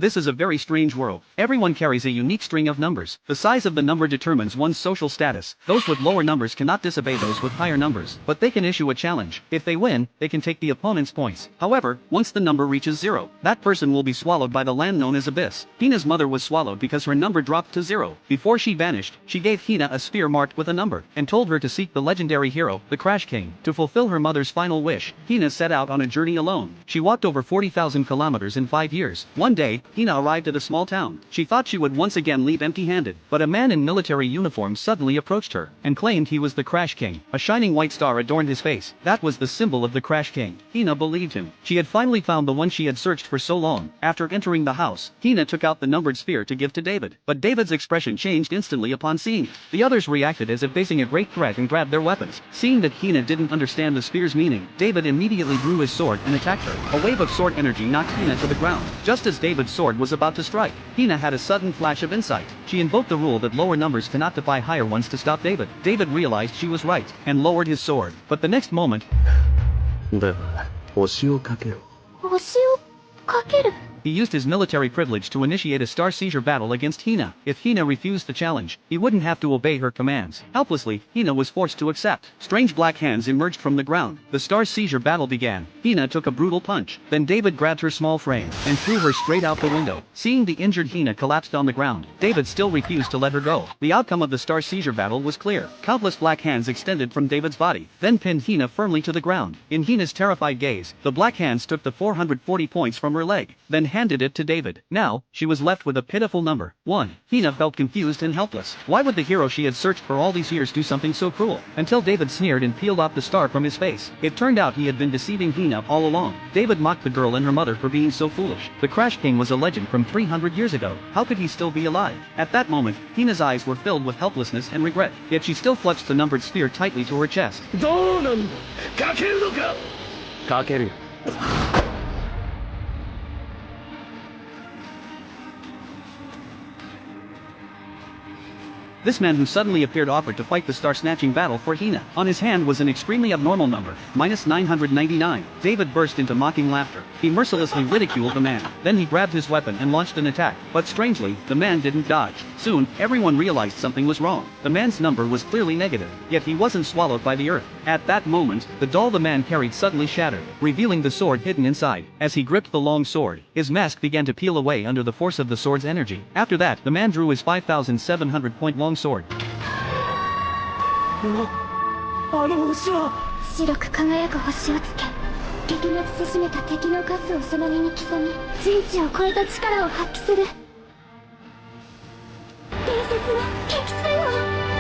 This is a very strange world. Everyone carries a unique string of numbers. The size of the number determines one's social status. Those with lower numbers cannot disobey those with higher numbers, but they can issue a challenge. If they win, they can take the opponent's points. However, once the number reaches 0, that person will be swallowed by the land known as Abyss. Hina's mother was swallowed because her number dropped to 0. Before she vanished, she gave Hina a sphere marked with a number, and told her to seek the legendary hero, the Crash King. To fulfill her mother's final wish, Hina set out on a journey alone. She walked over 40,000 kilometers in 5 years. One day, Hina arrived at a small town. She thought she would once again leave empty-handed, but a man in military uniform suddenly approached her, and claimed he was the Crash King. A shining white star adorned his face. That was the symbol of the Crash King. Hina believed him. She had finally found the one she had searched for so long. After entering the house, Hina took out the numbered sphere to give to David, but David's expression changed instantly upon seeing it. The others reacted as if facing a great threat and grabbed their weapons. Seeing that Hina didn't understand the sphere's meaning, David immediately drew his sword and attacked her. A wave of sword energy knocked Hina to the ground. Just as David's sword was about to strike, Hina had a sudden flash of insight. She invoked the rule that lower numbers cannot defy higher ones to stop David. David realized she was right, and lowered his sword. But the next moment, he used his military privilege to initiate a star seizure battle against Hina. If Hina refused the challenge, he wouldn't have to obey her commands. Helplessly, Hina was forced to accept. Strange black hands emerged from the ground. The star seizure battle began. Hina took a brutal punch. Then David grabbed her small frame and threw her straight out the window. Seeing the injured Hina collapsed on the ground, David still refused to let her go. The outcome of the star seizure battle was clear. Countless black hands extended from David's body, then pinned Hina firmly to the ground. In Hina's terrified gaze, the black hands took the 440 points from her leg, then handed it to David. Now, she was left with a pitiful number, 1. Hina felt confused and helpless. Why would the hero she had searched for all these years do something so cruel? Until David sneered and peeled off the star from his face. It turned out he had been deceiving Hina all along. David mocked the girl and her mother for being so foolish. The Crash King was a legend from 300 years ago. How could he still be alive? At that moment, Hina's eyes were filled with helplessness and regret. Yet she still clutched the numbered sphere tightly to her chest. This man who suddenly appeared offered to fight the star-snatching battle for Hina. On his hand was an extremely abnormal number, -999. David burst into mocking laughter. He mercilessly ridiculed the man. Then he grabbed his weapon and launched an attack. But strangely, the man didn't dodge. Soon, everyone realized something was wrong. The man's number was clearly negative, yet he wasn't swallowed by the earth. At that moment, the doll the man carried suddenly shattered, revealing the sword hidden inside. As he gripped the long sword, his mask began to peel away under the force of the sword's energy. After that, the man drew his 5,700-point long sword. あの星は白く輝く星をつけ敵が慎しめた敵の数をその身に刻み人知を超えた力を発揮する伝説の剣